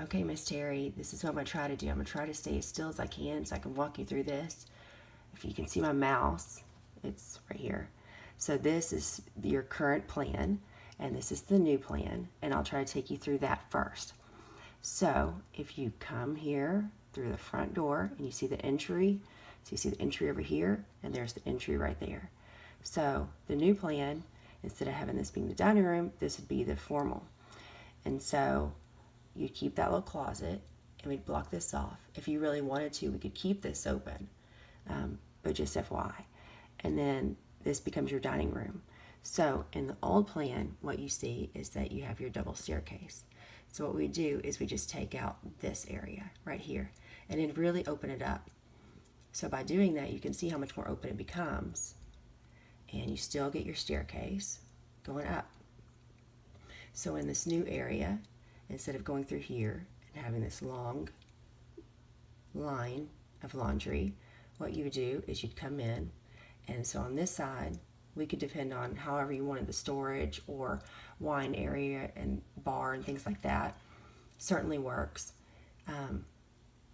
Okay, Miss Terry, this is what I'm going to try to do. I'm going to try to stay as still as I can so I can walk you through this. If you can see my mouse, it's right here. So this is your current plan, and this is the new plan, and I'll try to take you through that first. So if you come here through the front door and you see the entry, so you see the entry over here, and there's the entry right there. So the new plan, instead of having this being the dining room, this would be the formal. And so you'd keep that little closet, and we'd block this off. If you really wanted to, we could keep this open, but just FYI. And then this becomes your dining room. So in the old plan, what you see is that you have your double staircase. So what we do is we just take out this area right here and then really open it up. So by doing that, you can see how much more open it becomes, and you still get your staircase going up. So in this new area, instead of going through here and having this long line of laundry, what you would do is you'd come in, and so on this side, we could depend on however you wanted the storage or wine area and bar and things like that. Certainly works.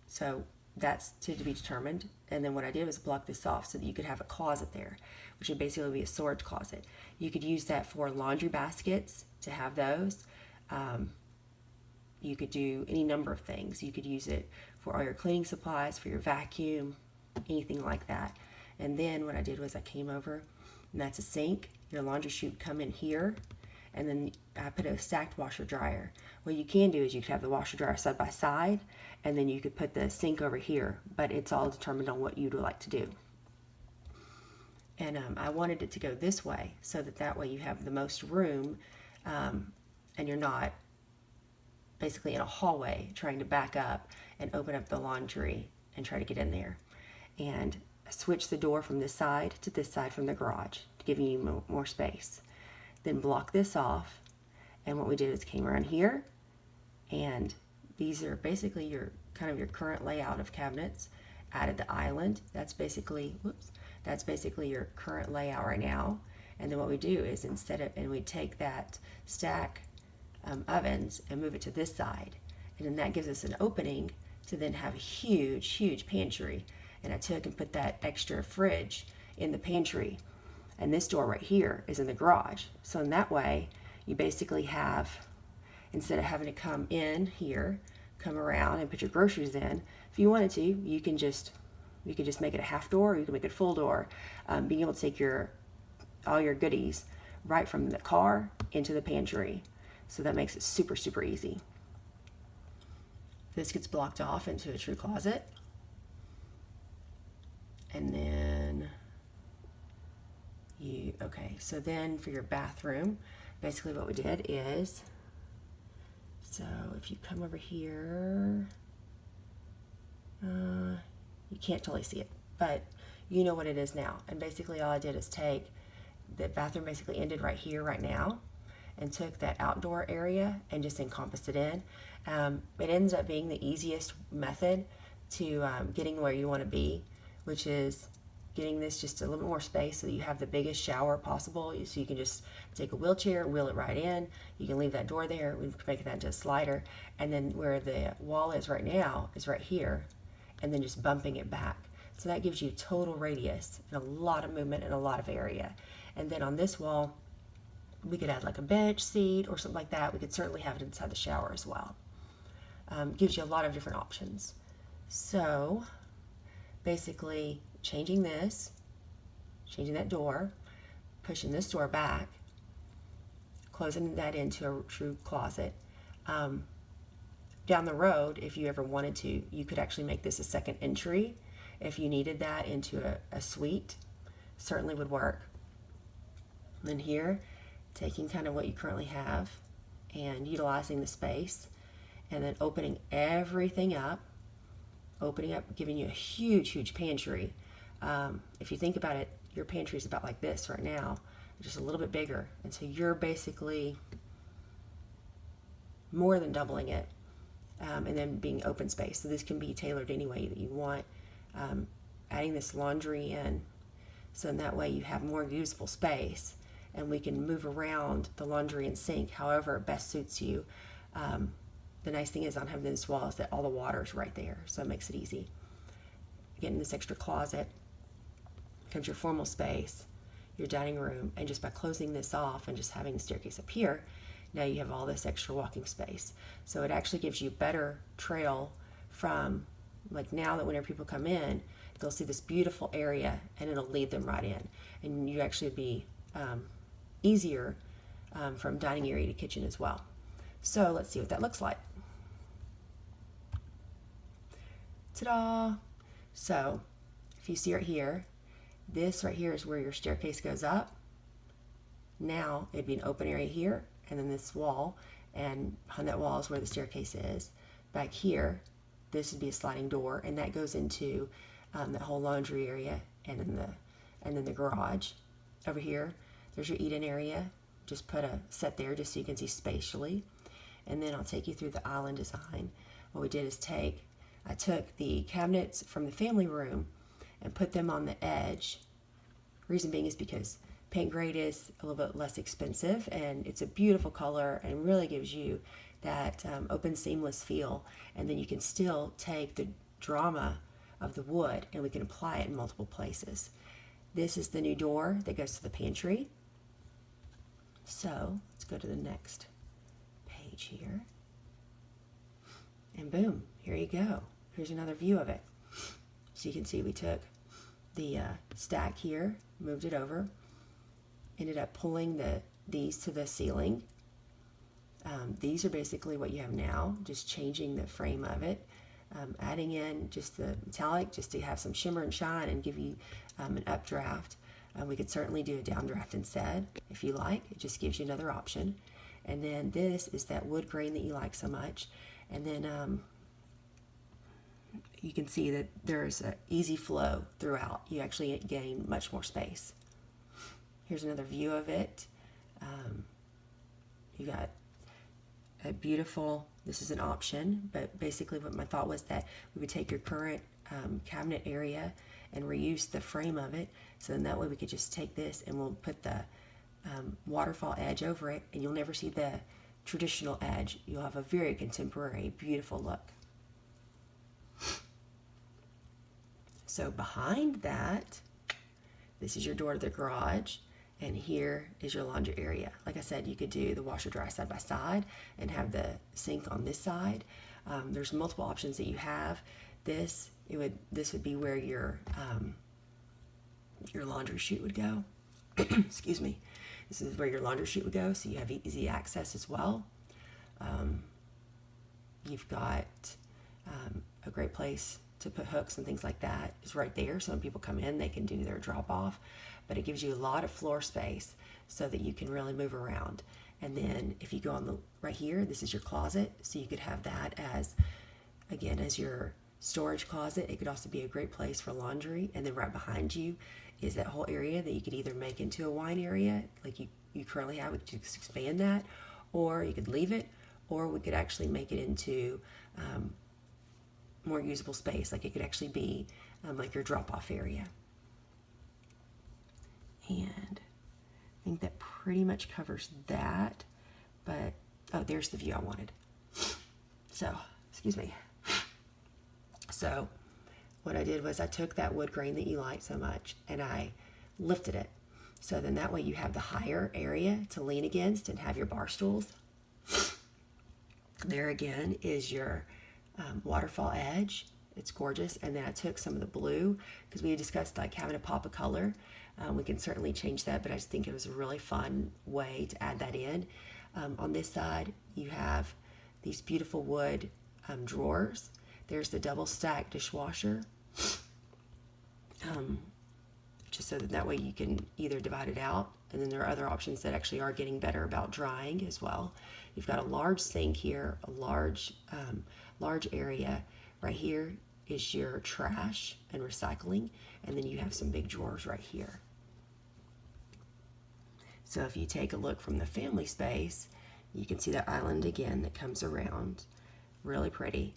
So that's to be determined. And then what I did was block this off so that you could have a closet there, which would basically be a storage closet. You could use that for laundry baskets to have those. You could do any number of things. You could use it for all your cleaning supplies, for your vacuum, anything like that. And then what I did was I came over, and that's a sink. Your laundry chute come in here, and then I put a stacked washer dryer. What you can do is you could have the washer dryer side by side, and then you could put the sink over here, but it's all determined on what you'd like to do. And I wanted it to go this way so that way you have the most room, and you're not basically in a hallway trying to back up and open up the laundry and try to get in there. And switch the door from this side to this side from the garage to give you more space. Then block this off, and what we did is came around here, and these are basically your your current layout of cabinets. Added the island. That's basically your current layout right now. And then what we do is we take that stack ovens and move it to this side, and then that gives us an opening to then have a huge pantry. And I took and put that extra fridge in the pantry, and this door right here is in the garage. So in that way, you basically have, instead of having to come in here, come around and put your groceries in, if you wanted to, you could just make it a half door, or you can make it a full door. Being able to take all your goodies right from the car into the pantry. So that makes it super easy. This gets blocked off into a true closet. And then so then for your bathroom, basically what we did is, so if you come over here, you can't totally see it, but you know what it is now. And basically all I did is take the bathroom, basically ended right here, right now, and took that outdoor area and just encompassed it in. It ends up being the easiest method to getting where you want to be, which is getting this just a little bit more space so that you have the biggest shower possible. So you can just take a wheelchair, wheel it right in. You can leave that door there. We can make that into a slider. And then where the wall is right now is right here, and then just bumping it back. So that gives you total radius and a lot of movement and a lot of area. And then on this wall, we could add like a bench seat or something like that. We could certainly have it inside the shower as well. Gives you a lot of different options. So basically changing that door, pushing this door back, closing that into a true closet. Down the road, if you ever wanted to, you could actually make this a second entry if you needed that into a suite. Certainly would work. And then here, taking kind of what you currently have and utilizing the space, and then opening everything up, giving you a huge pantry. If you think about it, your pantry is about like this right now, just a little bit bigger. And so you're basically more than doubling it, and then being open space. So this can be tailored any way that you want. Adding this laundry in, so in that way you have more usable space, and we can move around the laundry and sink however it best suits you. the nice thing is on having this wall is that all the water is right there, so it makes it easy. Getting this extra closet comes your formal space, your dining room, and just by closing this off and just having the staircase up here, now you have all this extra walking space. So it actually gives you better trail from, like now that whenever people come in, they'll see this beautiful area and it'll lead them right in. And you actually be easier from dining area to kitchen as well. So let's see what that looks like. Ta-da! So if you see right here, this right here is where your staircase goes up. Now it'd be an open area here, and then this wall, and behind that wall is where the staircase is. Back here, this would be a sliding door, and that goes into that whole laundry area, and then the garage. Over here, there's your eat-in area. Just put a set there just so you can see spatially. And then I'll take you through the island design. What we did is I took the cabinets from the family room and put them on the edge. Reason being is because paint grade is a little bit less expensive, and it's a beautiful color and really gives you that open seamless feel. And then you can still take the drama of the wood and we can apply it in multiple places. This is the new door that goes to the pantry. So let's go to the next page here. And boom, here you go. Here's another view of it. So you can see we took the stack here, moved it over, ended up pulling these to the ceiling. These are basically what you have now, just changing the frame of it, adding in just the metallic just to have some shimmer and shine and give you an updraft. We could certainly do a downdraft instead if you like. It just gives you another option. And then this is that wood grain that you like so much. And then you can see that there's an easy flow throughout. You actually gain much more space. Here's another view of it. You got a beautiful, this is an option, but basically what my thought was that we would take your current cabinet area and reuse the frame of it. So then that way we could just take this and we'll put the waterfall edge over it, and you'll never see the traditional edge. You'll have a very contemporary, beautiful look. So behind that, this is your door to the garage, and here is your laundry area. Like I said, you could do the washer dryer side by side and have the sink on this side. There's multiple options that you have. This would be where your laundry chute would go. Excuse me. This is where your laundry chute would go, so you have easy access as well. You've got a great place to put hooks and things like that is right there. So when people come in, they can do their drop off, but it gives you a lot of floor space so that you can really move around. And then if you go on the right here, this is your closet. So you could have that as, again, as your storage closet. It could also be a great place for laundry. And then right behind you is that whole area that you could either make into a wine area like you currently have. We could just expand that, or you could leave it, or we could actually make it into more usable space. Like it could actually be like your drop-off area. And I think that pretty much covers that. But, oh, there's the view I wanted. So, excuse me. So, what I did was I took that wood grain that you like so much and I lifted it. So then that way you have the higher area to lean against and have your bar stools. There again is your waterfall edge. It's gorgeous. And then I took some of the blue because we had discussed like having a pop of color. We can certainly change that, but I just think it was a really fun way to add that in. On this side, you have these beautiful wood drawers. There's the double stack dishwasher. Just so that way you can either divide it out, and then there are other options that actually are getting better about drying as well. You've got a large sink here, a large area. Right here is your trash and recycling, and then you have some big drawers right here. So if you take a look from the family space, you can see the island again that comes around. Really pretty.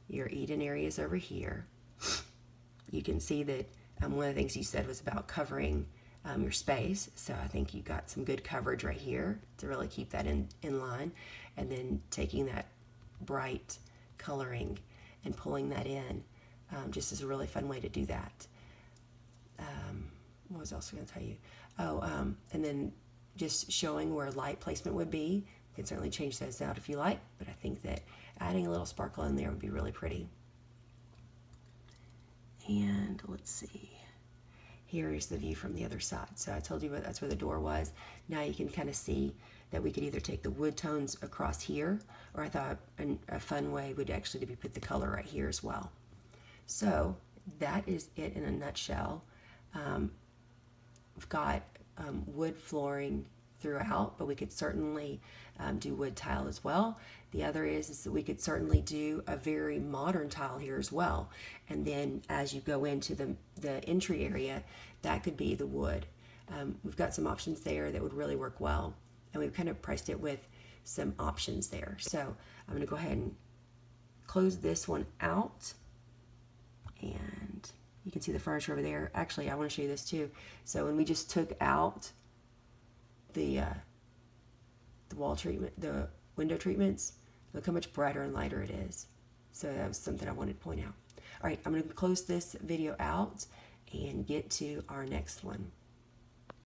Your eat-in area is over here. You can see that one of the things you said was about covering your space. So I think you got some good coverage right here to really keep that in line. And then taking that bright coloring and pulling that in just is a really fun way to do that. What was I also going to tell you? And then just showing where light placement would be. You can certainly change those out if you like, but I think that adding a little sparkle in there would be really pretty. And let's see. Here is the view from the other side. So I told you that's where the door was. Now you can kind of see that we could either take the wood tones across here, or I thought a fun way would actually be put the color right here as well. So that is it in a nutshell. We've got wood flooring throughout, but we could certainly do wood tile as well. The other is that we could certainly do a very modern tile here as well. And then as you go into the entry area, that could be the wood. We've got some options there that would really work well. And we've kind of priced it with some options there. So I'm going to go ahead and close this one out. And you can see the furniture over there. Actually, I want to show you this too. So when we just took out the wall treatment, the window treatments, look how much brighter and lighter it is. So that was something I wanted to point out. All right, I'm going to close this video out and get to our next one.